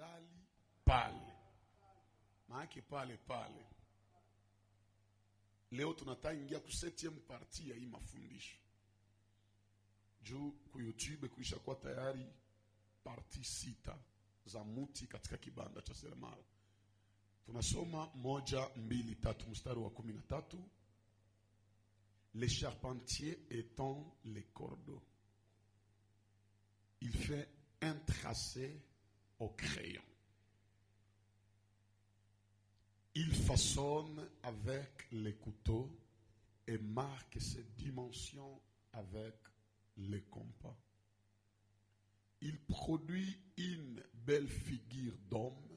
angali pale. Maana pale pale. Leo tunataka ingia ku 7e partie ya hii mafundisho. Juu ku YouTube kuisha kwa tayari parti 6 za muti katika kibanda cha seremala. Tunasoma 1, 2, 3 mstari wa 13. Les charpentiers étend les cordeaux. Il fait un tracé au crayon. Il façonne avec les couteaux et marque ses dimensions avec les compas. Il produit une belle figure d'homme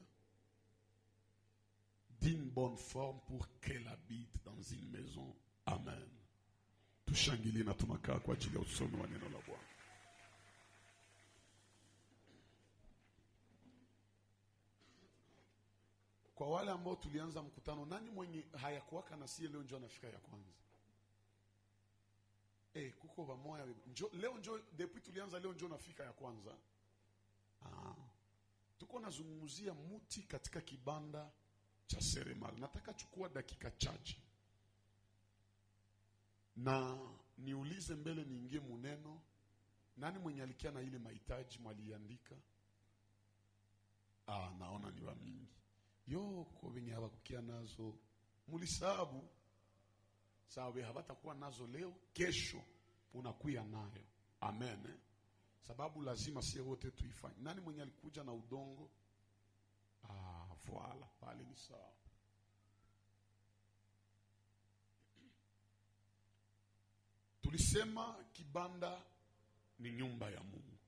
d'une bonne forme pour qu'elle habite dans une maison. Amen. Tushangilie na tunakaa kwa ajili ya usomi wa neno la Bwana. Kwa wale ambao tulianza mkutano, nani mwenye hayakuwaka na sie leo njoo nafika ya kwanza? Kuko bamoya leo njoo depuis tulianza leo njoo nafika ya kwanza. Tuko nazungumzia muti katika kibanda cha seremala. Nataka chukua dakika chache na niulize mbele niingie muneno. Nani mwenye alikia na ile mahitaji mwaliandika? Naona ni wa mingi. Kwa wenye hawakukia nazo mulisabu sababu habatakuwa nazo leo, kesho unakuya nayo. Amen. Sababu lazima sie wote tuifanye. Nani mwenye alikuja na udongo? Voila, pale ni sawa. Tulisema kibanda ni nyumba ya Mungu.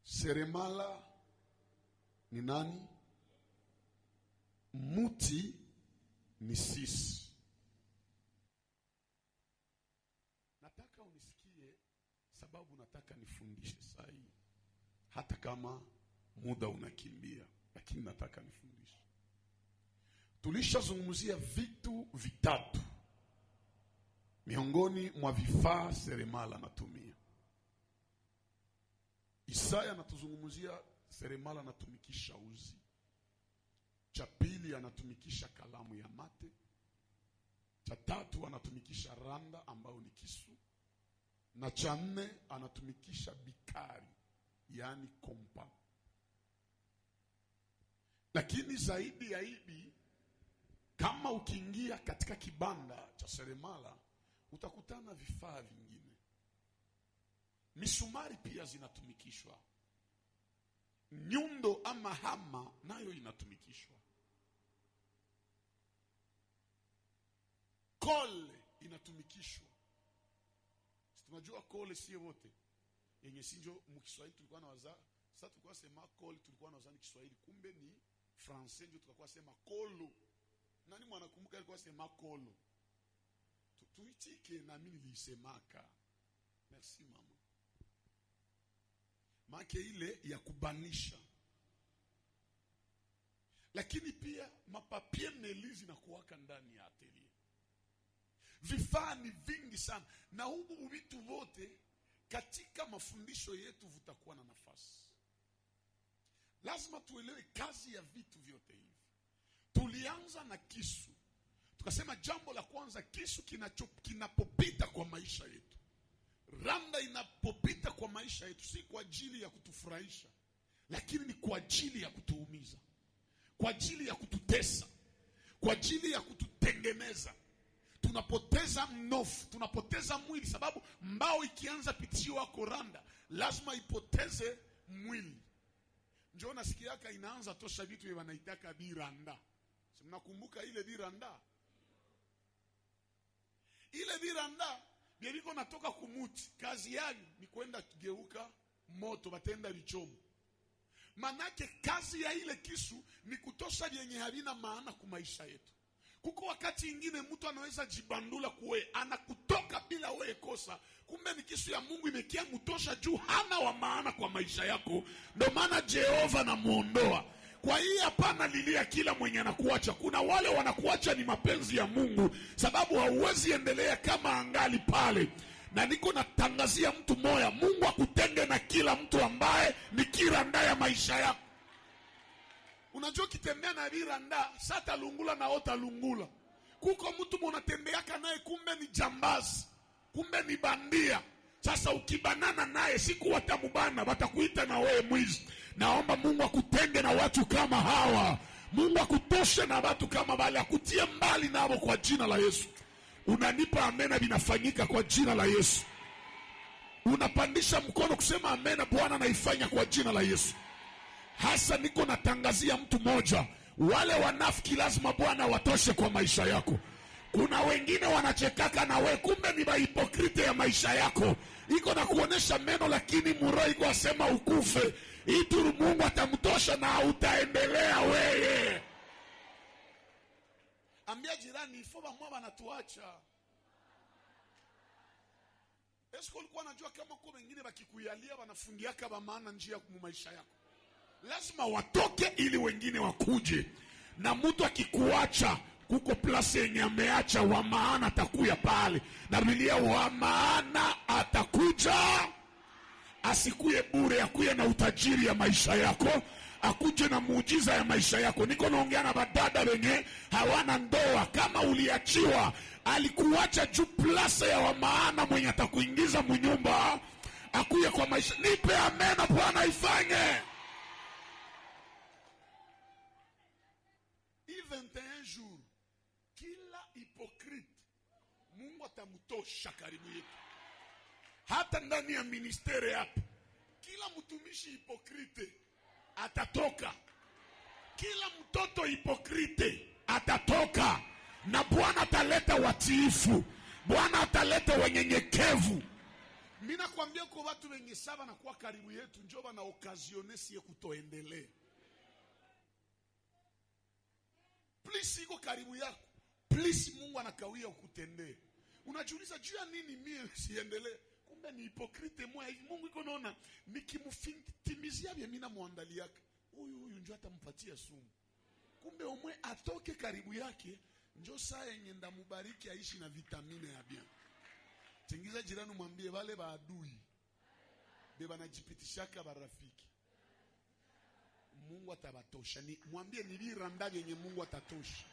Seremala ni nani? Muti ni sisi. Nataka unisikie sababu nataka nifundishe saa hii. Hata kama muda unakimbia, lakini nataka nifundishe. Tulishazungumzia vitu vitatu miongoni mwa vifaa seremala anatumia. Isaya anatuzungumzia seremala anatumikisha uzi. Cha pili anatumikisha kalamu ya mate. Cha tatu anatumikisha randa ambayo ni kisu. Na cha nne anatumikisha bikari, yani kompa. Lakini zaidi ya hivi, kama ukiingia katika kibanda cha seremala utakutana vifaa vingine. Misumari pia zinatumikishwa. Nyundo ama hama nayo inatumikishwa. Kole inatumikishwa. Tunajua kole sio wote. Yenye sinjo mkiswahili tulikuwa na waza. Sasa tulikuwa sema kole, tulikuwa na waza ni Kiswahili, kumbe ni Francais ndio tulikuwa sema kolo. Nani mwanakumbuka alikuwa sema kolo? Tuitike na mimi nilisemaka. Merci mama. Make ile ya kubanisha. Lakini pia mapapie mnelizi na kuwaka ndani ya atelier. Vifaa ni vingi sana. Na hubu vitu vote katika mafundisho yetu vitakuwa na nafasi. Lazima tuelewe kazi ya vitu vyote hivi. Tulianza na kisu. Tukasema jambo la kwanza, kisu kinapopita kwa maisha yetu. Randa inapopita kwa maisha yetu si kwa ajili ya kutufurahisha, lakini ni kwa ajili ya kutuumiza, kwa ajili ya kututesa, kwa ajili ya kututengeneza. Tunapoteza mnofu, tunapoteza mwili, sababu mbao ikianza pitiwa kwa randa lazima ipoteze mwili. Njoo nasikiaka inaanza tosha vitu wanaitaka biranda. Si mnakumbuka ile biranda? Ile biranda biliko natoka kumuti, kazi yake ni kwenda kigeuka moto batenda lichomo. Manake kazi ya ile kisu ni kutosha yenye havina maana kwa maisha yetu. Kuko wakati ingine mtu anaweza jibandula kuwe anakutoka bila wewe kosa, kumbe ni kisu ya Mungu imekia mtosha juu hana wa maana kwa maisha yako. Ndio maana Jehova anamuondoa. Kwa hiyo hapana lilia kila mwenye anakuacha. Kuna wale wanakuacha ni mapenzi ya Mungu, sababu hauwezi endelea kama angali pale. Na niko natangazia mtu moya, Mungu akutenge na kila mtu ambaye ni kila ndaya maisha yako. Unajua kitembea na viranda, sata lungula na ota lungula. Kuko mtu munatembeaka naye kumbe ni jambazi, kumbe ni bandia. Sasa ukibanana naye siku watamubana, watakuita na wewe mwizi. Naomba Mungu akutenge na watu kama hawa. Mungu akutoshe na watu kama wale, akutie mbali nao kwa jina la Yesu. Unanipa amena, vinafanyika kwa jina la Yesu. Unapandisha mkono kusema amena, Bwana naifanya kwa jina la Yesu. Hasa niko natangazia mtu moja, wale wanafiki lazima Bwana watoshe kwa maisha yako. Kuna wengine wanachekaka na we, kumbe ni hipokrite ya maisha yako. Iko na kuonesha meno, lakini muroi kwa sema ukufe. Ituru Mungu atamtosha na utaendelea wewe. Ambia jirani, ifoba mwa natuacha. Esko ulikuwa unajua kama kwa wengine bakikuyalia wanafungiaka ba maana njia kwa maisha yako? Lazima watoke ili wengine wakuje. Na mtu akikuacha, kuko place yenye ameacha wa maana atakuya pale. Na Biblia, wa maana atakuja, asikuye bure, akuye na utajiri ya maisha yako, akuje na muujiza ya maisha yako. Niko naongea na badada wenye hawana ndoa. Kama uliachiwa, alikuacha juu place ya wa maana mwenye atakuingiza mnyumba, akuye kwa maisha. Nipe amena, Bwana ifanye. 21 jours, kila hypocrite Mungu atamtosha karibu yetu. Hata ndani ya ministeri hapa, kila mtumishi hypocrite atatoka. Kila mtoto hypocrite atatoka. Na Bwana ataleta watiifu. Bwana ataleta wenyenyekevu. Mimi nakwambia kwa watu wenye saba na kuwa karibu yetu, njoo na occasionesi ya kutoendelea. Please iko karibu yako. Please Mungu anakawia ukutendee. Unajiuliza juu ya nini mimi siendelee? Kumbe ni hypocrite moja hivi. Mungu iko naona nikimtimizia vya mimi na muandalia yake. Huyu njoo atampatia sumu. Kumbe omwe atoke karibu yake, njoo saa yenye ndamubariki aishi na vitamine ya bien. Tingiza jirani mwambie wale baadui beba najipitishaka barafiki, Mungu atabatosha. Ni mwambie ni viranda yenye Mungu atatosha.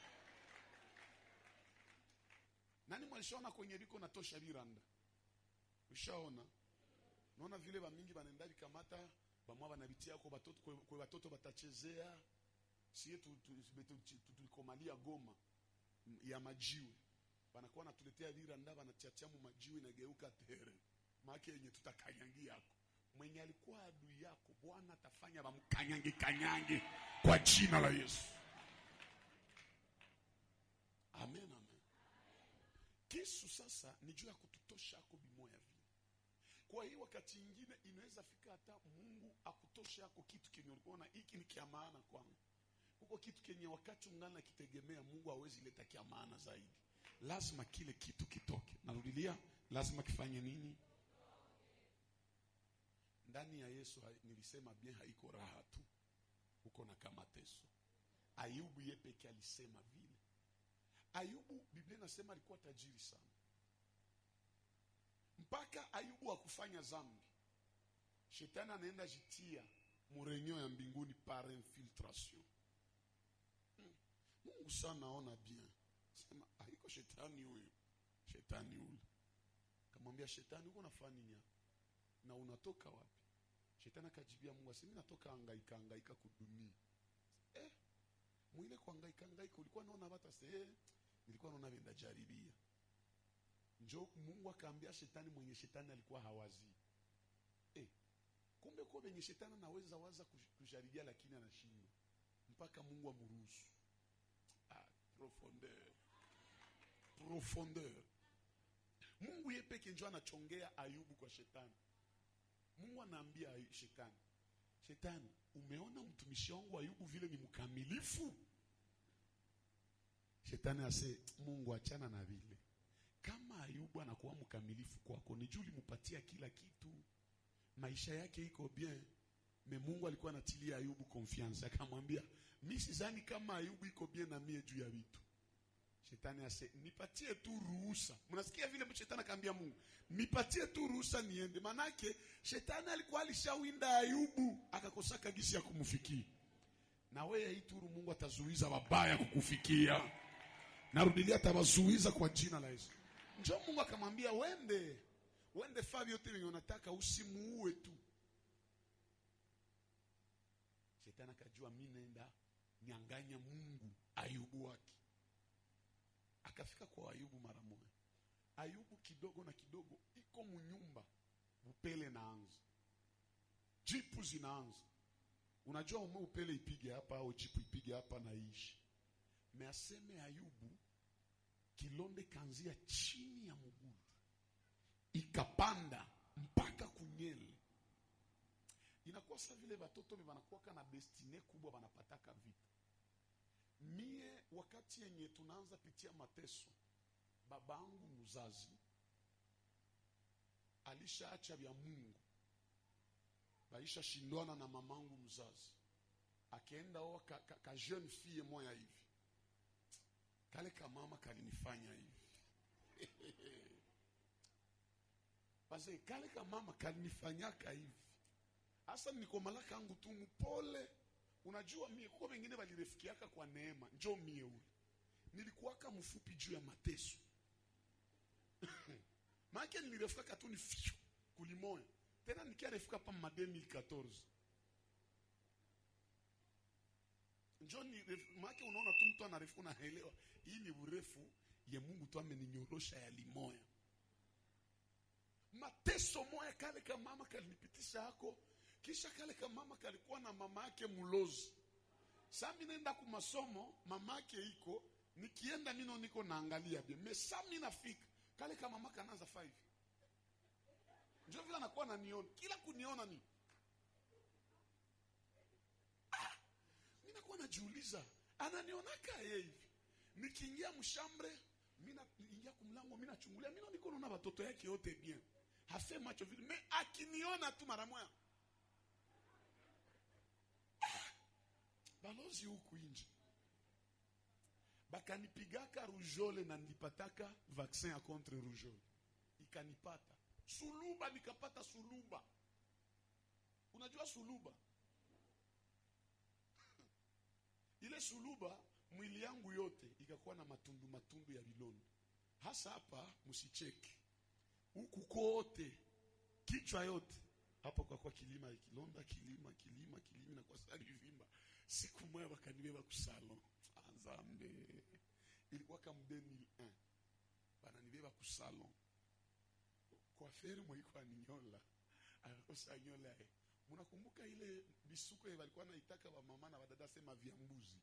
Nani mwalishaona kwenye liko natosha viranda? Ushaona? Naona vile ba mingi banaenda bikamata, bamwa banabitia kwa batoto, kwa batoto batachezea. Sie tulikomalia Goma ya majiwe. Banakuwa natuletea viranda, banatiatia mu majiwe na geuka tere. Maana yenye tutakanyangia yako. Mwenye alikuwa adui yako, Bwana atafanya bamkanyange kwa jina la Yesu. Amen, amen. Yesu sasa ni juu ya kututosha ako bimoya vile. Kwa hiyo wakati mwingine inaweza fika hata Mungu akutosha yako kitu kenye unaona hiki ni kia maana kwangu. Huko kitu kenye wakati ungana kitegemea Mungu hawezi leta kia maana zaidi. Lazima kile kitu kitoke. Narudilia, lazima kifanye nini? Ndani ya Yesu nilisema bien haiko raha tu. Uko na kama teso. Ayubu yeye pekee alisema vile. Ayubu Biblia inasema alikuwa tajiri sana. Mpaka Ayubu hakufanya dhambi, Shetani anaenda jitia murenyo ya mbinguni par infiltration. Mungu sana naona bien. Sema haiko shetani huyo. Shetani ule. Kamwambia Shetani, uko unafanya nini? Na unatoka wapi? Shetani akajibia Mungu, asema mimi natoka hangaika kudunia. Mwile kuhangaika ulikuwa unaona watu nilikuwa naona venda jaribia. Njoo Mungu akaambia Shetani mwenye Shetani alikuwa hawazi. Kumbe kwa mwenye Shetani anaweza waza kujaribia lakini anashindwa. Mpaka Mungu amruhusu. Profondeur. Mungu yeye pekee njoo anachongea Ayubu kwa Shetani. Mungu anaambia Shetani, Shetani, umeona mtumishi wangu Ayubu vile ni mkamilifu? Shetani ase, Mungu achana na vile. Kama Ayubu anakuwa mkamilifu kwako, ni juu ulimpatia kila kitu. Maisha yake iko bien. Mungu alikuwa anatilia Ayubu confiance. Akamwambia, mimi sidhani kama Ayubu iko bien na mie juu ya vitu. Shetani ase, nipatie tu ruhusa. Mnasikia vile Shetani akaambia Mungu, nipatie tu ruhusa niende. Manake Shetani alikuwa alishawinda Ayubu, akakosaka gisi ya kumfikia. Na wewe hii turu Mungu atazuiza wabaya kukufikia. Narudilia, atawazuiza kwa jina la Yesu. Njoo Mungu akamwambia wende faa vyote wenye unataka, usimuue tu. Shetani akajua mimi naenda nyanganya Mungu Ayubu wake. Akafika kwa Ayubu mara moja. Ayubu kidogo na kidogo iko mnyumba, upele naanza, jipu zinaanza. Unajua upele ipige hapa au jipu ipige hapa na ishi. Measeme Ayubu kilonde kanzia chini ya mguu ikapanda mpaka kunyele. Inakuwa sasa vile watoto wanakuwa na destiny kubwa, wanapataka vitu. Mie wakati yenye tunaanza pitia mateso, babangu mzazi alishaacha vya Mungu, baisha shindwana na mamangu mzazi, akaenda oa ka jeune fille moya hivi. Kale ka mama kalinifanya hivi. Basi kale ka mama kalinifanyaka hivi. Asa niko malaka yangu tu mpole. Unajua mie kwa wengine walirefikiaka kwa neema, njoo mie ule. Nilikuwaka mfupi juu ya mateso. Maana nilirefika tu ni fiu kulimoya. Tena nikiarefika pa mademi 14. Njoo ni maana unaona tu mtu anarefu na haelewa. Hii ni urefu ya Mungu tu ameninyorosha ya limoya. Mateso moya kale kama mama kalinipitisha hako. Kisha kale kama mama kalikuwa na mama yake mulozi. Sasa mimi naenda kwa masomo, mama yake iko, nikienda mimi niko naangalia bien. Sasa mimi nafika, kale kama mama kanaanza 5. Njoo vile anakuwa ananiona, kila kuniona ni. Mimi nakuwa najiuliza, ananionaka yeye hivi. Nikiingia mshambre, mimi naingia kumlango, mimi nachungulia, mimi niko naona watoto yake yote bien. Hafe macho vile, mimi akiniona tu mara moja. Balozi huku nje. Bakanipigaka rujole na nilipataka vaccin ya contre rujole. Ikanipata. Suluba nikapata suluba. Unajua suluba? Ile suluba mwili yangu yote ikakuwa na matundu ya vilonda. Hasa hapa msicheki. Huku kote kichwa yote hapo kwa kilima ya kilonda, kilima na kwa sari vimba. Siku moja wakanibeba kusalo. Azambe. Ilikuwa kama 2001. Bananibeba kusalo. Kwa feri mwiko aninyola. Akakosa nyola. Mnakumbuka ile bisuko walikuwa naitaka wa mama na wadada sema vya mbuzi.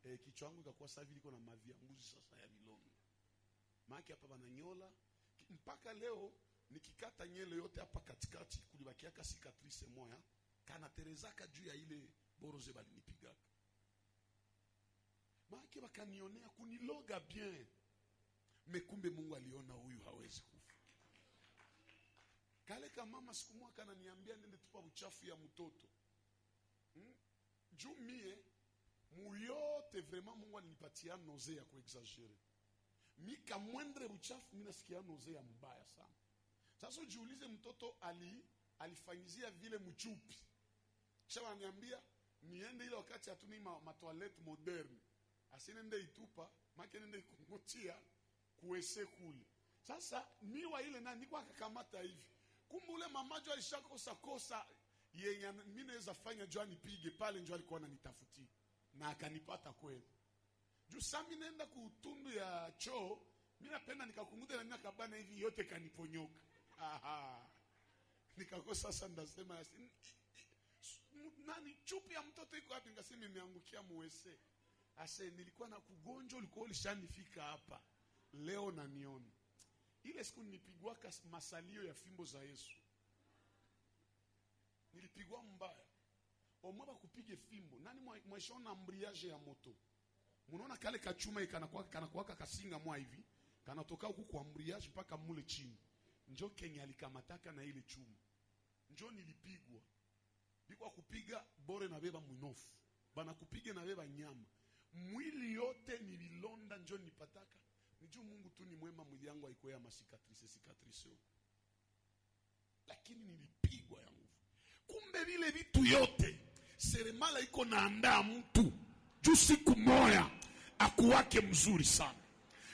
Kichwa changu ikakuwa sasa hivi liko na mavia mbuzi sasa ya vilonda. Maana hapa bananyola mpaka leo nikikata nyele yote hapa katikati kulibakiaka cicatrice moja kana terezaka juu ya ile boroze balinipigaka. Maana wakanionea kuniloga bien. Mekumbe Mungu aliona huyu hawezi kufa. Kale kama mama siku moja ananiambia nende tupa uchafu ya mtoto. Juu mie muyote vraiment Mungu alinipatia nausea ya kuexagere. Mika mwendre uchafu mimi nasikia nausea mbaya sana. Sasa jiulize mtoto alifanyizia vile mchupi. Kisha wananiambia niende ile wakati hatuni matoilette moderne. Asinende itupa, make nende ikungutia kuese kule. Sasa niwa ile na niko akakamata hivi. Kumbe ule mamajo alishakosa yenye mimi naweza fanya jua nipige pale njoo alikuwa ananitafutia. Na akanipata kweli. Juu sasa mimi naenda kutundu ya choo, mimi napenda nikakunguta na mimi kabana hivi yote kaniponyoka. Nikakosa sasa ndasema nani chupi ya mtoto iko wapi? Ngasema imeangukia muwese. Ase nilikuwa na kugonjwa ulikuwa ulishanifika hapa. Leo na nione. Ile siku nilipigwa masalio ya fimbo za Yesu. Nilipigwa mbaya. Omwaba kupige fimbo. Nani mweshona ambriage ya moto? Munaona kale kachuma kanakuwa kasinga mwa hivi. Kanatoka huku kwa ambriage mpaka mule chini. Njoo Kenya alikamataka na ile chuma. Njoo nilipigwa. Biko kupiga bore na beba munofu. Bana kupiga na beba nyama. Mwili yote nililonda njoo nipataka. Nijua Mungu tu ni mwema, mwili yangu haikuwa cicatrice. Lakini nilipigwa ya nguvu. Kumbe vile vitu yote seremala iko naandaa mtu juu siku moya akuwake mzuri sana.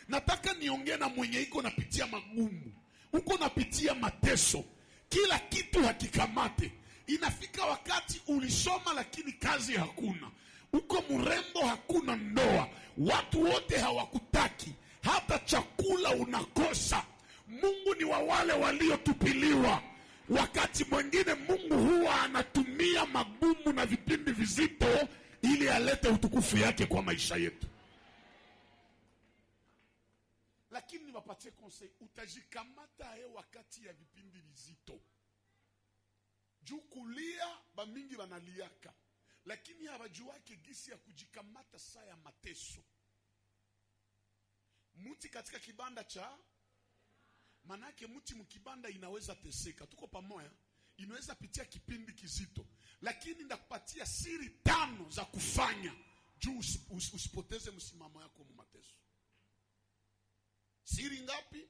Nataka niongee na mwenye iko napitia magumu, uko napitia mateso, kila kitu hakikamate. Inafika wakati ulisoma lakini kazi hakuna, uko mrembo hakuna ndoa, watu wote hawakutaki, hata chakula unakosa. Mungu ni wa wale waliotupiliwa. Wakati mwingine Mungu huwa anatumia magumu na vipindi vizito ili alete utukufu yake kwa maisha yetu. Lakini niwapatie conseil, utajikamata wakati ya vipindi vizito. Juu kulia bamingi wanaliaka, lakini hawajuake gisi ya kujikamata saa ya mateso. Muti katika kibanda cha, manake muti mkibanda inaweza teseka, tuko pamoja, inaweza pitia kipindi kizito, lakini ndakupatia siri 5 za kufanya juu usipoteze msimamo yako mu mateso. Siri ngapi?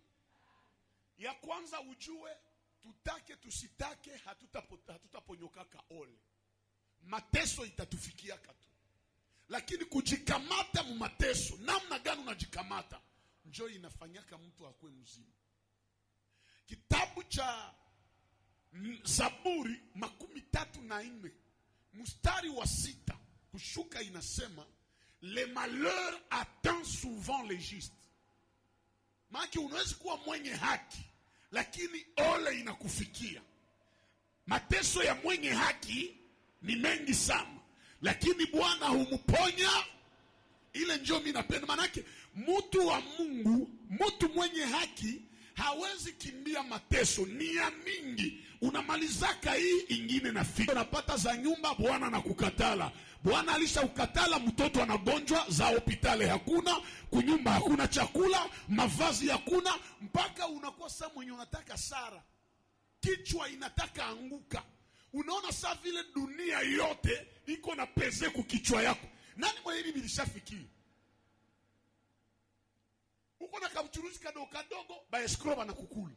Ya kwanza, ujue tutake tusitake hatutaponyokaka ole. Mateso itatufikiaka tu. Lakini kujikamata mu mateso, namna gani unajikamata, njoo inafanyaka mtu akue mzima. Kitabu cha Zaburi 34 mstari wa 6 kushuka inasema, le malheur attend souvent les justes. Maana unaweza kuwa mwenye haki lakini ole inakufikia. Mateso ya mwenye haki ni mengi sana, lakini Bwana humponya. Ile njoo mimi napenda, manake mtu wa Mungu, mtu mwenye haki hawezi kimbia mateso, ni ya mingi. Unamalizaka hii ingine nafika. Unapata za nyumba, Bwana anakukatala. Bwana alishaukatala, mtoto anagonjwa, za hospitali hakuna, kunyumba hakuna chakula, mavazi hakuna, mpaka unakuwa saa mwenye unataka sara. Kichwa inataka anguka. Unaona saa vile dunia yote iko na peze kukichwa yako. Nani mwenye hivi bilishafikiri? Uko na kabuchuruzi kadogo, ba escrow na kukula.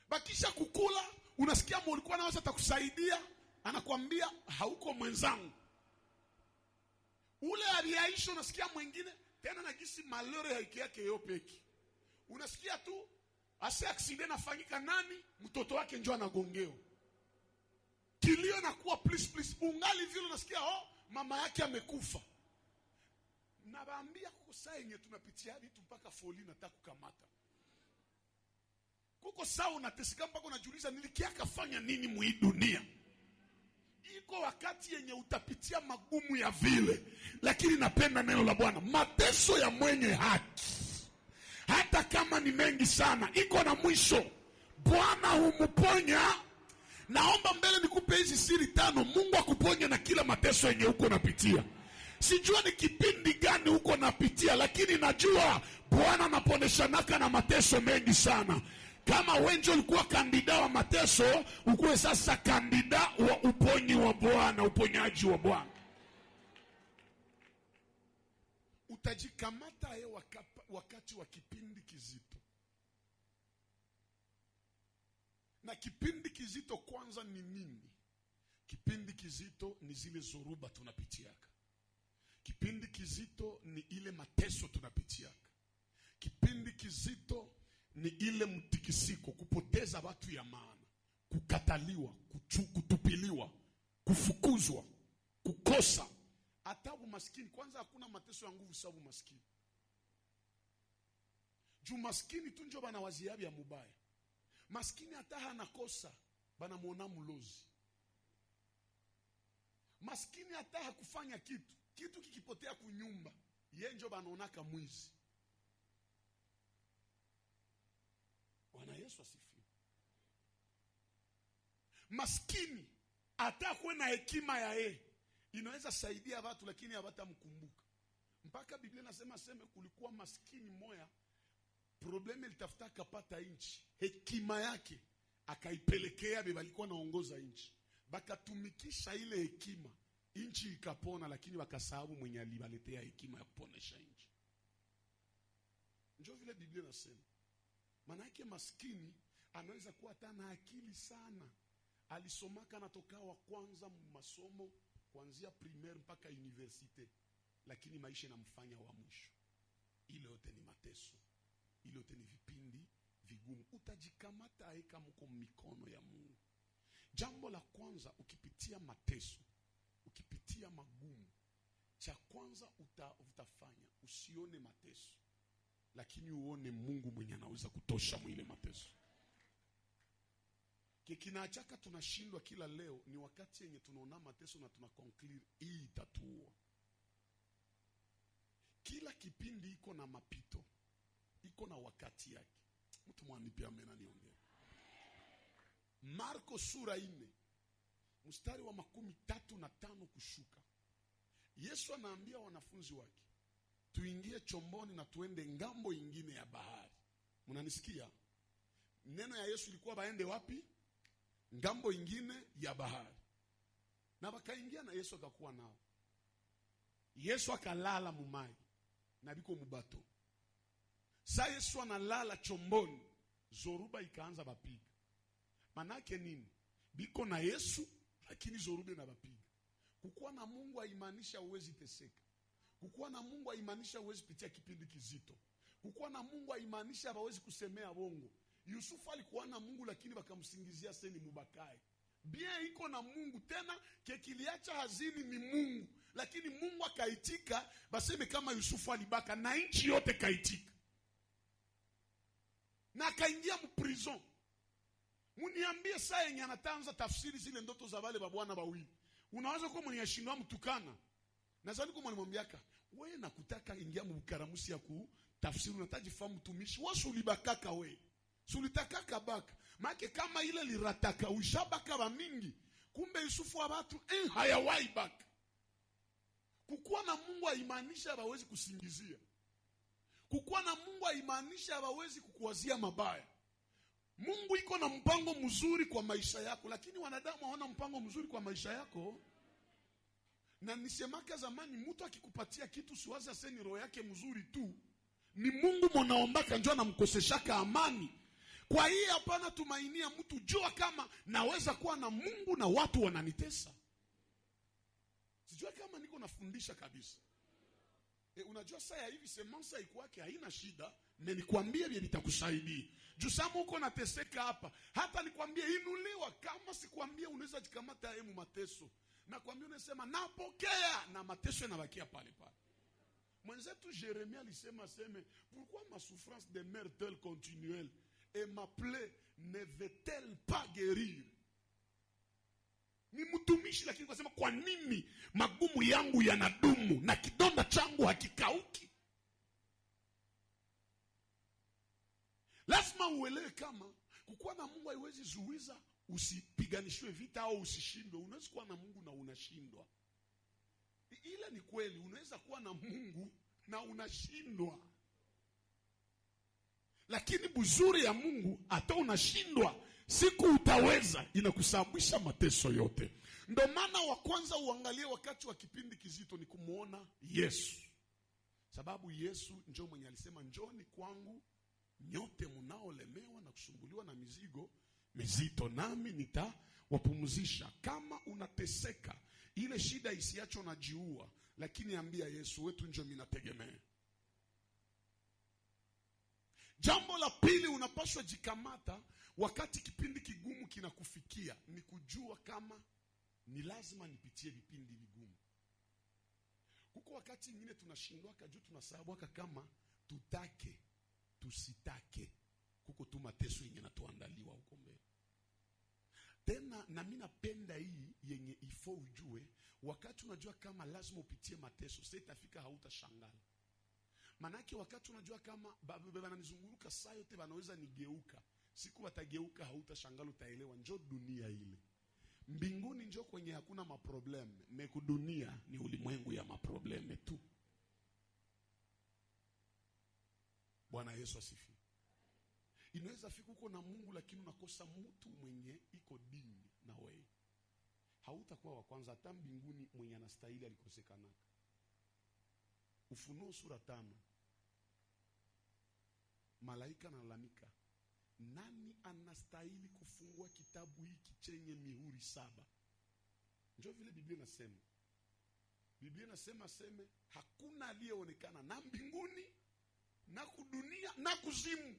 Bakisha kukula, unasikia mulikuwa naweza takusaidia, anakuambia hauko mwenzangu. Ule aliaisha, unasikia mwingine tena na gisi malore haiki yake yopeki. Unasikia tu ase accident nafanyika, nani mtoto wake njoo anagongeo. Kilio na kuwa please ungali vile unasikia mama yake amekufa. Nabaambia kuko saa yenye tunapitia vitu mpaka foli nataka kukamata. Kuko saa unateseka mpaka unajiuliza nilikiaka fanya nini mu hii dunia. Iko wakati yenye utapitia magumu ya vile, lakini napenda neno la Bwana, mateso ya mwenye haki hata kama ni mengi sana iko na mwisho. Bwana humponya. Naomba mbele nikupe hizi siri 5, Mungu akuponye na kila mateso yenye uko napitia. Sijua ni kipindi gani uko napitia, lakini najua Bwana anaponeshanaka na mateso mengi sana. Kama wenjo ulikuwa kandida wa mateso, ukuwe sasa kandida wa uponyi wa Bwana, uponyaji wa Bwana. Utajikamata wakati wa kipindi kizito. Na kipindi kizito kwanza ni nini? Kipindi kizito ni zile zoruba tunapitiaka. Kipindi kizito ni ile mateso tunapitiaka. Kipindi kizito ni ile mtikisiko, kupoteza watu ya maana, kukataliwa, kutupiliwa, kufukuzwa, kukosa, hata umaskini. Kwanza hakuna mateso ya nguvu sababu maskini. Juu maskini tu njo bana waziabi ya mubaya. Maskini hata hana kosa, bana muona mlozi. Maskini hata hakufanya kitu. Kitu kikipotea kunyumba, yeye njo banaonaka mwizi. Bwana Yesu asifiwe. Maskini hata kuwe na hekima ya yeye, inaweza saidia watu lakini hawatamkumbuka. Mpaka Biblia nasema kulikuwa maskini moya, probleme ilitafuta kapata inchi, hekima yake akaipelekea beba alikuwa naongoza inchi. Bakatumikisha ile hekima, inchi ikapona, lakini wakasahau mwenye alibaletea hekima ya kuponesha inchi. Njoo vile Biblia nasema. Manake maskini anaweza kuwa hata na akili sana, alisomaka natoka wa kwanza masomo kuanzia primaire mpaka universite, lakini maisha inamfanya wa mwisho. Ile yote ni mateso, ile yote ni vipindi vigumu. Utajikamata aika mko mikono ya Mungu. Jambo la kwanza, ukipitia mateso, ukipitia magumu, cha kwanza utafanya usione mateso, lakini uone Mungu mwenye anaweza kutosha mwile mateso. Kinaachaka tunashindwa kila leo ni wakati yenye tunaona mateso na tunaconclude hii itatuua. Kila kipindi iko na mapito, iko na wakati yake. Mtu mwanipe amen niongee. Marko sura 4 mstari wa 35 kushuka. Yesu anaambia wanafunzi wake, tuingie chomboni na tuende ngambo ingine ya bahari. Mnanisikia? Neno ya Yesu ilikuwa baende wapi? Ngambo ingine ya bahari. Na wakaingia na Yesu akakuwa nao. Yesu akalala mumai na biko mubato. Sa Yesu analala chomboni, zoruba ikaanza bapiga. Manake nini? Biko na Yesu lakini zoruba na bapiga. Kukuwa na Mungu haimaanisha uwezi teseka. Kukuwa na Mungu haimaanisha uwezi pitia kipindi kizito. Kukuwa na Mungu haimaanisha hawezi kusemea bongo. Yusufu alikuwa na Mungu lakini wakamsingizia seni mubakai. Bien iko na Mungu tena kekiliacha hazini ni Mungu, lakini Mungu akaitika baseme kama Yusufu alibaka na nchi yote kaitika. Na akaingia mprison. Muniambie saa yenye anatanza tafsiri zile ndoto za wale babwana bawili. Unaweza kuwa mwenye shindwa mtukana. Nadhani kwa mwalimwambiaka, wewe nakutaka ingia mukaramusi ya kutafsiri unataji fahamu mtumishi, wewe ulibakaka wewe. Sulitakaka baka. Maana kama ile lirataka ushabaka ba mingi. Kumbe Yusufu wa watu hayawai baka. Kukuwa na Mungu haimaanisha hawezi kusingizia. Kukuwa na Mungu haimaanisha hawezi kukuwazia mabaya. Mungu iko na mpango mzuri kwa maisha yako, lakini wanadamu hawana mpango mzuri kwa maisha yako. Na nisemaka zamani, mtu akikupatia kitu siwaza seni roho yake mzuri tu. Ni Mungu mnaombaka njoo anamkoseshaka amani. Kwa hiyo hapana tumainia mtu, jua kama naweza kuwa na Mungu na watu wananitesa. Sijua kama niko nafundisha kabisa. Unajua saa hivi semansa iko yake haina shida, na nikwambie vile nitakusaidia. Juu sama uko nateseka hapa, hata nikwambie inuliwa, kama sikwambie unaweza jikamata hemu mateso. Na kwambie unasema napokea na mateso yanabakia pale pale. Mwenzetu Jeremia alisema pourquoi ma souffrance demeure-t-elle continuelle et ma plaie ne veut-elle pas guérir? Ni mtumishi lakini kwa sema kwa nini magumu yangu yanadumu na kidonda changu hakikauki? Lazima uelewe kama kukuwa na Mungu haiwezi zuiza usipiganishwe vita au usishindwe. Unaweza kuwa na Mungu na unashindwa. Ile ni kweli, unaweza kuwa na Mungu na unashindwa. Lakini buzuri ya Mungu, hata unashindwa, siku utaweza, inakusababisha mateso yote. Ndio maana wa kwanza uangalie wakati wa kipindi kizito ni kumuona Yesu. Sababu Yesu njoo mwenye alisema njoni kwangu nyote mnaolemewa na kusumbuliwa na mizigo mizito nami nitawapumzisha. Kama unateseka, ile shida isiacho najiua, lakini ambia Yesu wetu njoo mimi nategemea. Jambo la pili unapaswa jikamata wakati kipindi kigumu kinakufikia ni kujua kama ni lazima nipitie vipindi vigumu. Kuko wakati mwingine tunashindwa juu tunasababu kama tutake tusitake, kuko tu mateso yenye natuandaliwa huko mbele. Tena na mimi napenda hii yenye ifo ujue wakati unajua kama lazima upitie mateso, sasa itafika hautashangaa. Manake wakati unajua kama bananizunguruka saa yote wanaweza nigeuka, siku watageuka hautashangaa, utaelewa njoo dunia ile. Mbinguni njoo kwenye hakuna maprobleme, mekudunia ni ulimwengu ya maprobleme tu. Bwana Yesu asifiwe. Inaweza fika uko na Mungu lakini unakosa mtu mwenye iko dini na wewe. Hautakuwa wa kwanza hata mbinguni mwenye anastahili alikosekana. Ufunuo sura 5. Malaika analalamika, nani anastahili kufungua kitabu hiki chenye mihuri 7? Ndio vile Biblia inasema. Biblia inasema aseme hakuna aliyeonekana na mbinguni na kudunia na kuzimu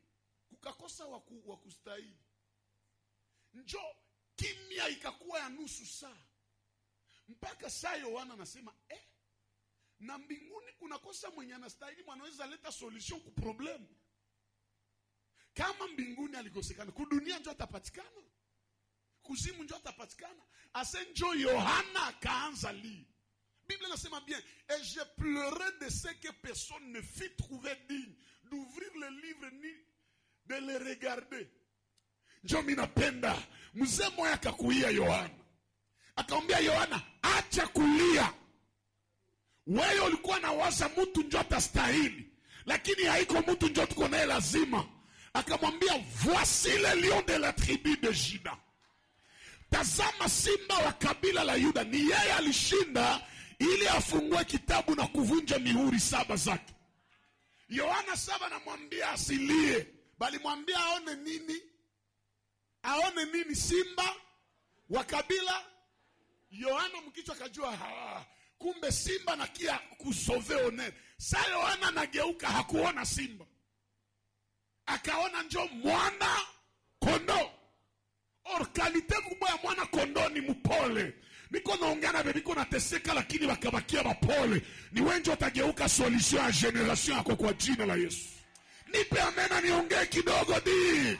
kukakosa wa kustahili. Njo kimya ikakuwa ya nusu saa. Mpaka saa Yohana anasema na mbinguni kunakosa mwenye anastahili, mwanaweza leta solution ku problem. Kama mbinguni alikosekana, kudunia njo atapatikana, kuzimu njo atapatikana. Ase njo Yohana akaanza li. Biblia inasema bien, et je pleurais de ce que personne ne fit trouver digne d'ouvrir le livre ni de le regarder. Njo minapenda mzee moya akakuia Yohana, akamwambia Yohana, acha kulia. Wewe ulikuwa na waza mtu njo atastahili, lakini haiko mtu njo tuko naye lazima. Akamwambia, voici le lion de la tribu de Juda. Tazama simba wa kabila la Yuda. Ni yeye alishinda ili afungue kitabu na kuvunja mihuri 7 zake. Yohana 7 anamwambia asilie, bali mwambia aone nini? Aone nini? Simba wa kabila. Yohana mkichwa kajua kumbe simba na kia kusove oner. Sasa Yohana nageuka, hakuona simba, akaona njo mwana kondo. Kalite kubwa ya mwana kondo ni mpole. Niko naongea na bebiko nateseka, lakini wakabakia bapole. Ni wengi watageuka solution ya generation yako kwa jina la Yesu. Nipe amena niongee kidogo di.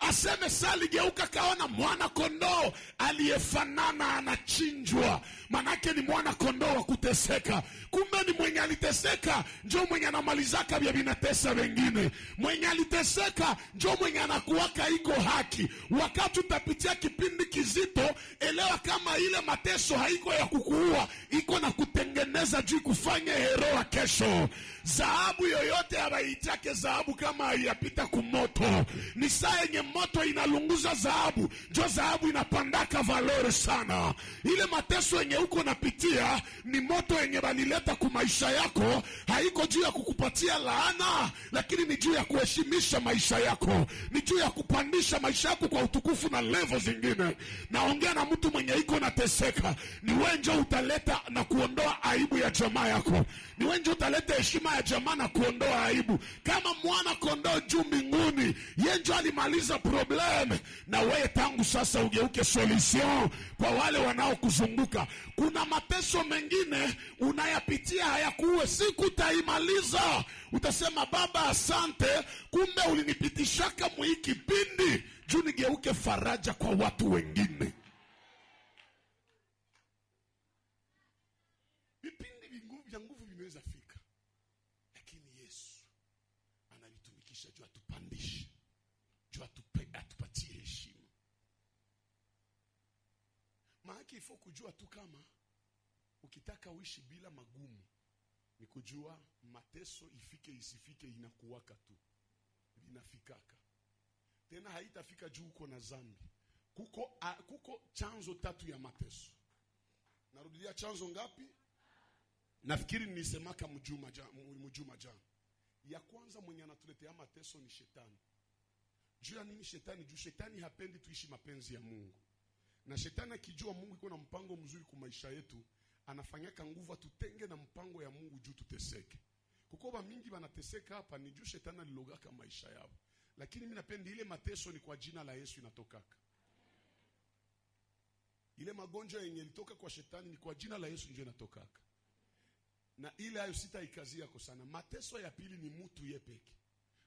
Aseme sali geuka kaona mwana kondoo aliyefanana anachinjwa. Manake ni mwana kondoo wa kuteseka. Kumbe ni mwenye aliteseka njo mwenye anamalizaka vya binatesa wengine. Mwenye aliteseka njo mwenye anakuwaka iko haki. Wakati utapitia kipindi kizito, elewa kama ile mateso haiko ya kukuua, iko na kutengeneza juu kufanya hero wa kesho. Dhahabu yoyote habaitake dhahabu kama haiyapita kumoto. Ni saa yenye moto inalunguza dhahabu, njo dhahabu inapandaka valore sana. Ile mateso yenye uko napitia ni moto yenye balileta ku maisha yako. Haiko juu ya kukupatia laana, lakini ni juu ya kuheshimisha maisha yako. Ni juu ya kupandisha maisha yako kwa utukufu na level zingine. Naongea na mtu mwenye iko nateseka. Ni wewe ndio utaleta na kuondoa aibu ya jamaa yako. Ni wewe ndio utaleta heshima ya jamaa na kuondoa aibu. Kama mwana kondoo juu mbinguni, yeye ndio alimaliza problem. Na wewe tangu sasa ugeuke solution kwa wale wanaokuzunguka. Kuna mateso mengine unayapitia hayakuwe, siku taimaliza. Utasema Baba asante, kumbe ulinipitishaka mwi kipindi juu nigeuke faraja kwa watu wengine. Vipindi vya nguvu vinaweza fika, lakini Yesu analitumikisha juu atupandishe, juu atupatie heshima. Maana ifo kujua tu kama ukitaka uishi bila magumu, ni kujua mateso ifike isifike inakuwaka tu. Inafikaka. Tena haitafika juu uko na zambi. Kuko chanzo 3 ya mateso. Narudia chanzo ngapi? Nafikiri nisemaka mjuma jana. Ya kwanza mwenye anatuletea mateso ni shetani. Juu ya nini shetani? Juu shetani hapendi tuishi mapenzi ya Mungu. Na shetani akijua Mungu iko na mpango mzuri kwa maisha yetu, anafanyaka nguvu tutenge na mpango ya Mungu juu tuteseke. Kukoba mingi wanateseka hapa ni juu shetani alilogaka maisha yao. Lakini mimi napenda ile mateso ni kwa jina la Yesu inatokaka. Ile magonjwa yenye ilitoka kwa shetani ni kwa jina la Yesu ndio inatokaka. Na ile hayo sitaikazia kwa sana. Mateso ya pili ni mtu yepeke.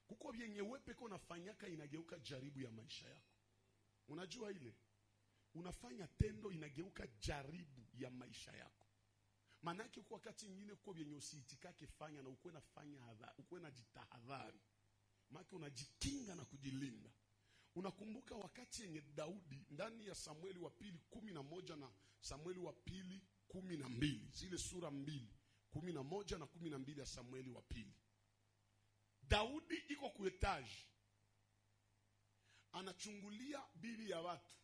Kuko vyenye wepeke unafanyaka inageuka jaribu ya maisha yako. Unajua ile? Unafanya tendo inageuka jaribu ya maisha yako. Manake kwa wakati mwingine kwa vyenye usiitikake fanya na ukwe nafanya hadhari, ukwe na jitahadhari. Maki unajikinga na kujilinda. Unakumbuka wakati yenye Daudi ndani ya Samueli wa pili 11 na Samueli wa pili 12, zile sura 2, 11 na 12 ya Samueli wa pili. Daudi iko kuetaji, anachungulia bibi ya watu.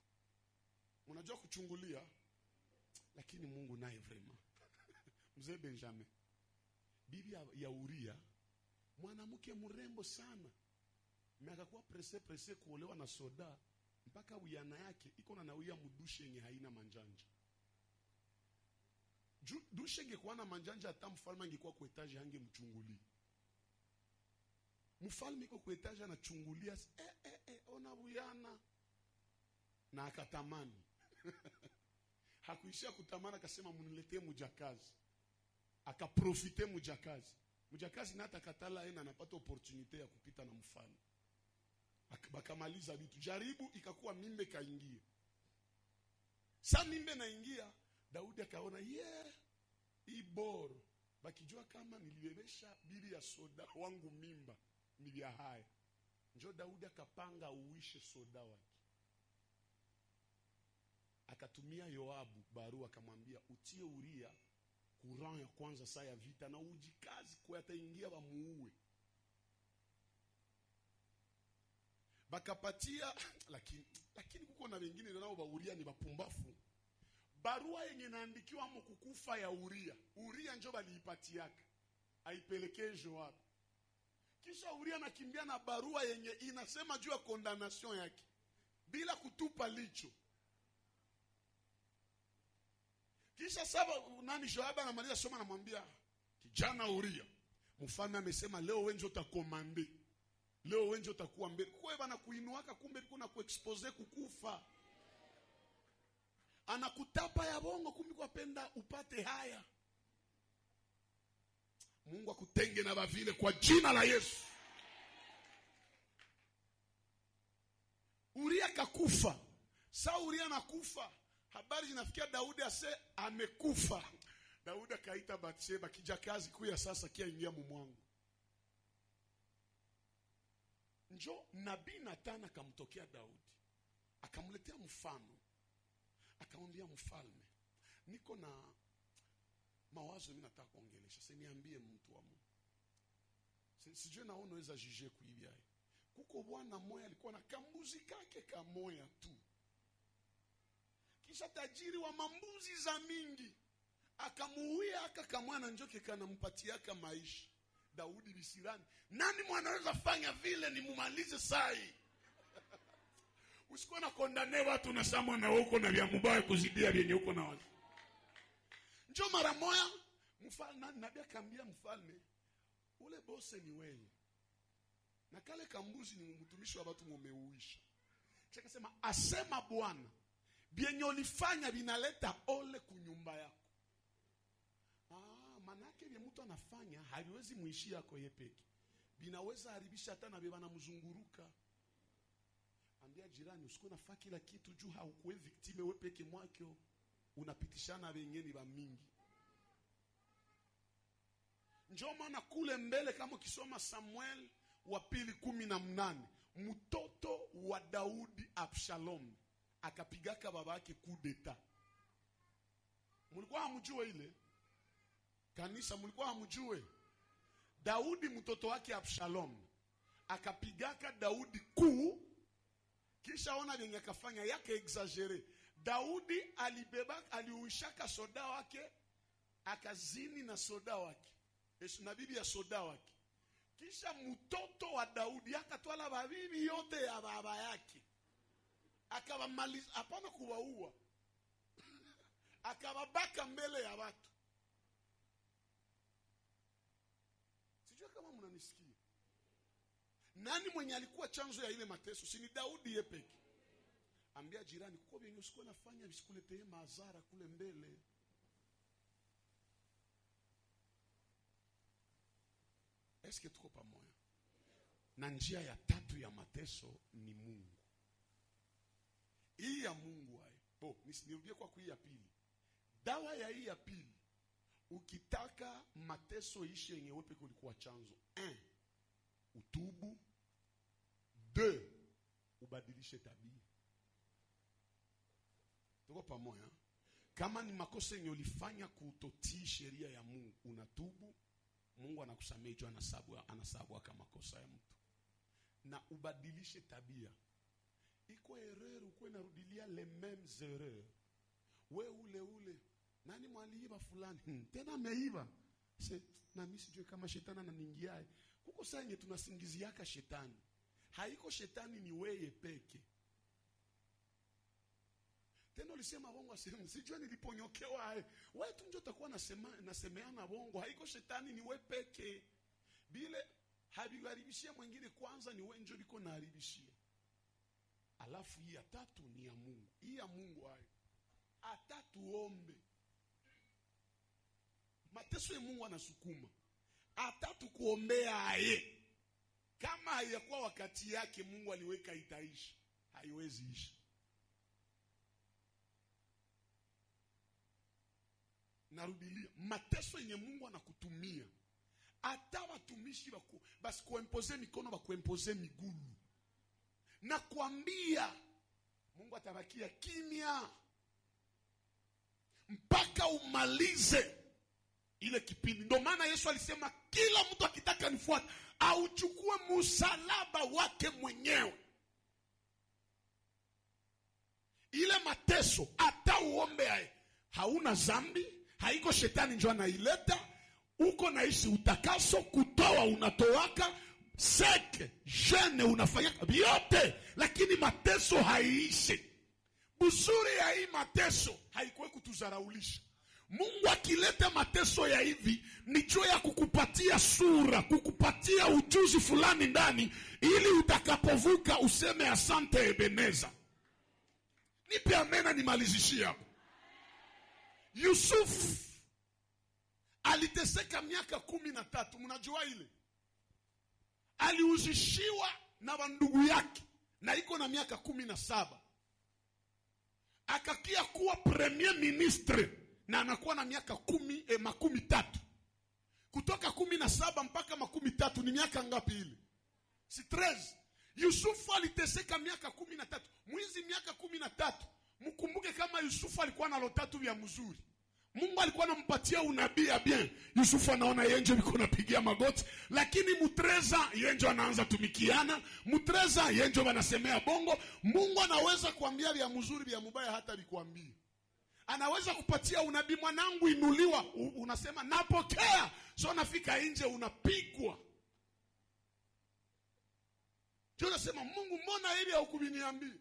Unajua kuchungulia, lakini Mungu naye vrema. Mzee Benjamin, bibi ya Uria, mwanamke mrembo sana. Mais akakuwa presse kuolewa na soda mpaka uyana yake iko na nauia mudushe yenye haina manjanja. Dushe ingekuwa na manjanja hata mfalme angekuwa kwa etage hange mchunguli. Mfalme iko kwa etage anachungulia, ona uyana na akatamani. Hakuishia kutamana, akasema muniletee mujakazi. Akaprofite mujakazi. Mujakazi na atakatala yeye anapata opportunity ya kupita na mfalme. Bakamaliza vitu. Jaribu ikakuwa mimbe kaingia. Sa mimbe naingia, Daudi akaona iboro. Bakijua kama nilibebesha bibi ya soda wangu mimba, nilia haya. Njo Daudi akapanga uishe soda wake. Akatumia Yoabu barua akamwambia utie Uria kuran ya kwanza saa ya vita na ujikazi kwa ataingia wamuue. Bakapatia lakini kuko na wengine nao ba Uria ni bapumbafu. Barua yenye naandikiwa mo kukufa ya Uria njo baliipatiaka aipelekee Joab. Kisha Uria nakimbia na barua yenye inasema juu ya condemnation yake bila kutupa licho. Kisha saba nani Joab anamaliza soma, anamwambia kijana Uria, mfalme amesema leo wewe ndio utakomande. Leo wewe ndio utakuwa mbele. Kwa hiyo anakuinuaka kumbe kuna kuexpose kukufa. Anakutapa ya bongo kumbe kwa penda upate haya. Mungu akutenge na bavile kwa jina la Yesu. Uria kakufa. Sa Uria nakufa, habari zinafikia Daudi ase amekufa. Daudi akaita Bathsheba, kijakazi kuya sasa kia ingia mumwangu. Njo nabii Nathan akamtokea Daudi. Akamletea mfano. Akamwambia mfalme, niko na mawazo mimi nataka kuongelesha. Sasa niambie mtu wa Mungu. Sijui na unaweza jije kuibia. Kuko bwana mmoja alikuwa na kambuzi kake kamoya tu. Kisha tajiri wa mambuzi za mingi akamuuia akakamwana njoke kanampatia aka maisha. Daudi bisirani, nani mwanaweza fanya vile ni mumalize sai? Usikuwa na kondane watu na samwa na huko na vya mubaya kuzidia vyenye huko na watu. Njo mara moya mfalme nabii akaambia mfalme, ule bose ni wewe. Na kale kambuzi ni mtumishi wa watu mumeuisha. Kisha akasema asema Bwana, bienye ulifanya vinaleta ole kunyumba yako. Manake vya mtu anafanya haliwezi muishia yako yepeki. Binaweza haribisha hata na beba na mzunguruka. Ambia jirani usikuwe nafanya kila kitu juu haukuwe victime wewe peke mwako. Unapitishana wengine ba mingi. Njoo maana kule mbele kama ukisoma Samuel wa 2:18, mtoto wa Daudi Absalom akapigaka babake coup d'etat. Mulikuwa hamjue ile? Kanisa mulikuwa hamjue? Daudi mtoto wake Absalom akapigaka Daudi coup. Kisha ona yenye akafanya yake exagere. Daudi aliuishaka soda wake, akazini na soda wake. Yesu na bibi ya soda wake. Kisha mtoto wa Daudi akatwala babibi yote ya baba yake. Akawamaliza, hapana kuwaua. Akawabaka mbele ya watu. Sijui kama mnanisikia. Nani mwenye alikuwa chanzo ya ile mateso? Si ni Daudi yepeke. Ambia jirani kuko vyenye usikuwa nafanya visikuletee madhara kule mbele. Eske tuko pamoja? Na njia ya tatu ya mateso ni Mungu. Hii ya Mungu hai. Nirudie kwa hii ya pili. Dawa ya hii ya pili, ukitaka mateso ishe yenye wewe peke ulikuwa chanzo. 1. Utubu. 2. Ubadilishe tabia. Tuko pamoja? Kama ni makosa yenye ulifanya kutotii sheria ya Mungu, unatubu, Mungu anakusamehe, hicho anasabu kama makosa ya mtu. Na ubadilishe tabia. Iko erreur uko inarudilia les mêmes erreurs. We ule. Nani mwaliiba fulani? Tena ameiba. Na mimi sijui kama shetani ananiingiaje. Kuko saa yenye tunasingiziaka shetani. haiko shetani, ni wewe peke. Tena ulisema bongo, sijua niliponyokewa. Wewe tu ndio utakuwa nasemeana bongo, haiko shetani, ni wewe peke. Bile habigaribishia mwingine, kwanza ni wewe ndio liko naharibishia. Alafu hii ya tatu ni ya Mungu. Hii ya Mungu hayo. Atatuombe. Mateso ya Mungu anasukuma. Atatukuombea aye. Kama hayakuwa wakati yake Mungu aliweka itaishi, haiwezi ishi. Narudilia, mateso yenye Mungu anakutumia, hata watumishi basi kuempoze mikono, bakuempoze migulu, na kuambia Mungu atabakia kimya mpaka umalize ile kipindi. Ndio maana Yesu alisema kila mtu akitaka nifuate auchukue msalaba wake mwenyewe. Ile mateso hata uombe aye, hauna zambi, haiko shetani njoo anaileta, uko naishi utakaso, kutoa unatowaka, seke, jene unafanya vyote, lakini mateso haiishi. Buzuri ya hii mateso haikuwe kutuzaraulisha. Mungu akileta mateso ya hivi ni juu ya kukupatia sura, kukupatia ujuzi fulani ndani, ili utakapovuka useme asante Ebeneza. Nipe amena nimalizishie hapo. Yusuf aliteseka miaka 13, mnajua ile. Aliuzishiwa na wandugu yake na iko na miaka 17. Akakia kuwa premier ministre na anakuwa na miaka 13. Kutoka 17 mpaka 13 ni miaka ngapi ile? Si 13. Yusufu aliteseka miaka 13. Mwizi miaka 13. Mkumbuke kama Yusufu alikuwa na lotatu vya mzuri. Mungu alikuwa anampatia unabii ya bien. Yusufu anaona yenjo biko napigia magoti, lakini mutreza yenjo anaanza tumikiana, mutreza yenjo wanasemea bongo. Mungu anaweza kuambia vya mzuri vya mubaya hata bikuambia. Anaweza kupatia unabii, mwanangu inuliwa, unasema napokea. So nafika nje unapigwa. Ndio unasema Mungu, mbona hili haukuniambia?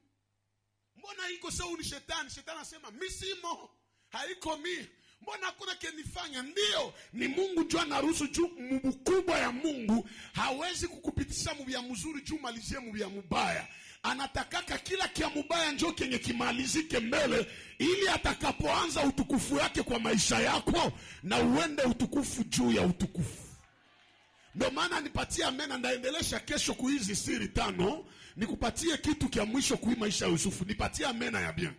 Mbona iko sawa ni shetani? Shetani anasema misimo, haiko mimi. Mbona hakuna kenifanya? Ndio, ni Mungu njoo anaruhusu juu mkubwa ya Mungu hawezi kukupitisha mubia mzuri juu malizie mubia mubaya. Anatakaka kila kia mubaya njoo kenye kimalizike mbele, ili atakapoanza utukufu yake kwa maisha yako na uende utukufu juu ya utukufu. Ndio maana nipatie amena, ndaendelesha kesho kuizi siri 5, nikupatie kitu kia mwisho kui maisha ya Yusufu. Nipatie amena ya bien.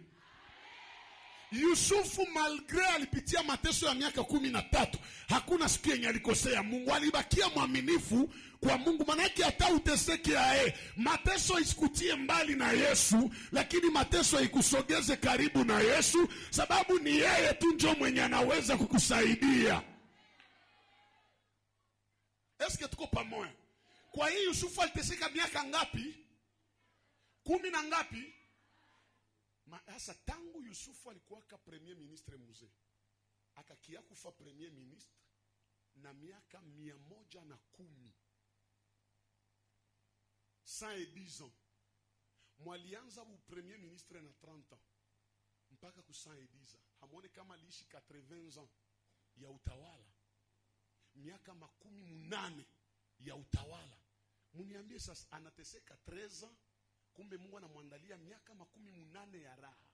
Yusufu malgre alipitia mateso ya miaka 13, hakuna siku yenye alikosea Mungu. Alibakia mwaminifu kwa Mungu. Manake hata uteseke ae, mateso isikutie mbali na Yesu, lakini mateso ikusogeze karibu na Yesu, sababu ni yeye tu ndio mwenye anaweza kukusaidia. Eske tuko pamoja? Kwa hiyo Yusufu aliteseka miaka ngapi? 10 na ngapi? Sasa tangu Yusufu alikuwa ka premier ministre mzee, akakia kufa premier ministre na miaka 110. 110 ans. Mwalianza bu premier ministre na 30 ans mpaka ku 110 ans. Hamuone kama aliishi 80 ans ya utawala. Miaka 80 ya utawala. Muniambie sasa, anateseka 13 ans, kumbe Mungu anamwandalia miaka 80 ya raha.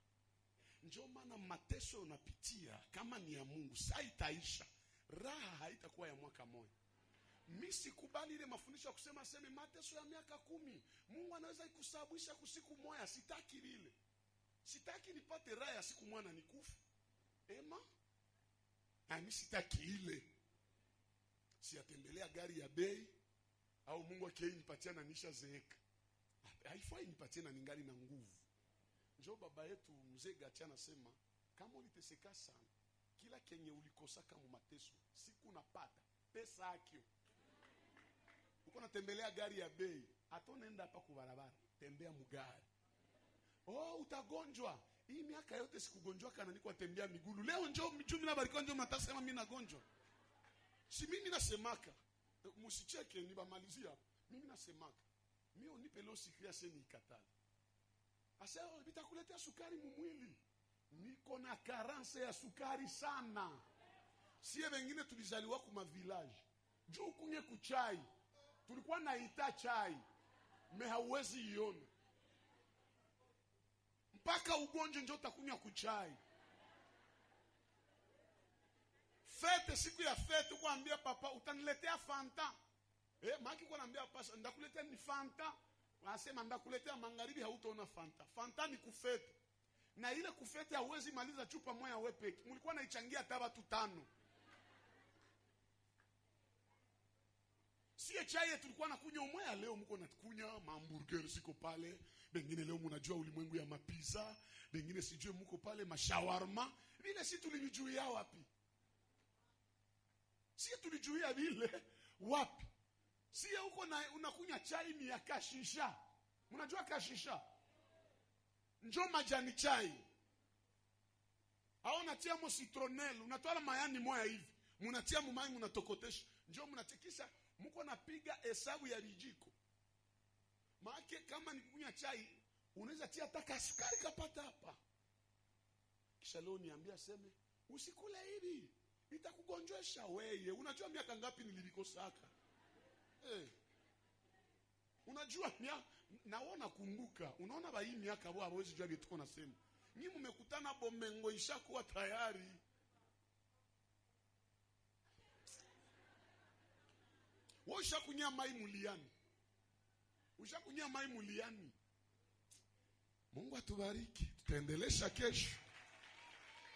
Njoo maana mateso unapitia kama ni ya Mungu, sasa itaisha. Raha haitakuwa ya mwaka moja. Mimi sikubali ile mafundisho ya kusema mateso ya miaka 10 Mungu anaweza ikusababisha kusiku moja. Sitaki vile. Sitaki nipate raha ya siku moja nikufa. Ema? Mimi sitaki ile. Siatembelea gari ya bei au Mungu akinipatia na nisha zeeka. Haifai nipatie na ningali na nguvu. Njoo baba yetu mzee Gacha anasema kama uliteseka sana, kila kenye ulikosa kama mateso, siku unapata pesa yake. Uko natembelea gari ya bei, hata unaenda hapa kwa barabara, tembea mugari. Utagonjwa. Hii miaka yote sikugonjwa kana niko tembea migulu. Leo njoo mimi na barika njoo mtasema mimi nagonjwa. Si mimi nasemaka. Msicheke nibamalizia. Mimi nasemaka. Mimi unipe leo sikria seni ikatala. Asa bitakuletea sukari mumwili. Niko na carence ya sukari sana. Sie wengine tulizaliwa kuma village. Juu kunye kuchai. Tulikuwa naita chai. Me hauwezi iona. Mpaka ugonjwa ndio utakunywa kuchai. Fete, siku ya fete kuambia papa utaniletea Fanta. Maki kwa naambia papa ndakuletea ni Fanta. Wanasema ndakuletea magharibi hautaona Fanta. Fanta ni kufete. Na ile kufete hauwezi maliza chupa moja wewe peke. Mlikuwa naichangia hata watu 5. Sie chai tulikuwa nakunywa moja, leo mko nakunywa hamburger siko pale. Bengine leo mnajua ulimwengu ya mapizza, bengine sijue mko pale mashawarma. Vile si tulijuia wapi? Si tulijuia vile wapi? Si huko unakunywa chai ni ya kashisha. Mnajua kashisha? Njoo majani chai. Au unatia mo citronelle, unatoa mayani moja hivi. Mnatia mumai mnatokotesha. Njoo mnatikisa, mko napiga hesabu ya vijiko. Maana kama ni kunywa chai, unaweza tia hata sukari kapata hapa. Kisha leo niambia seme, usikule hivi. Itakugonjesha wewe. Unajua miaka ngapi nililikosaka? Unajua naona kumbuka. Unaona ba hii miaka bwa hawezi jua vitu tuko nasema. Nyinyi mmekutana bomengo ishakuwa tayari. Wewe ushakunyia mai muliani. Ushakunyia mai muliani. Mungu atubariki. Tutaendelesha kesho.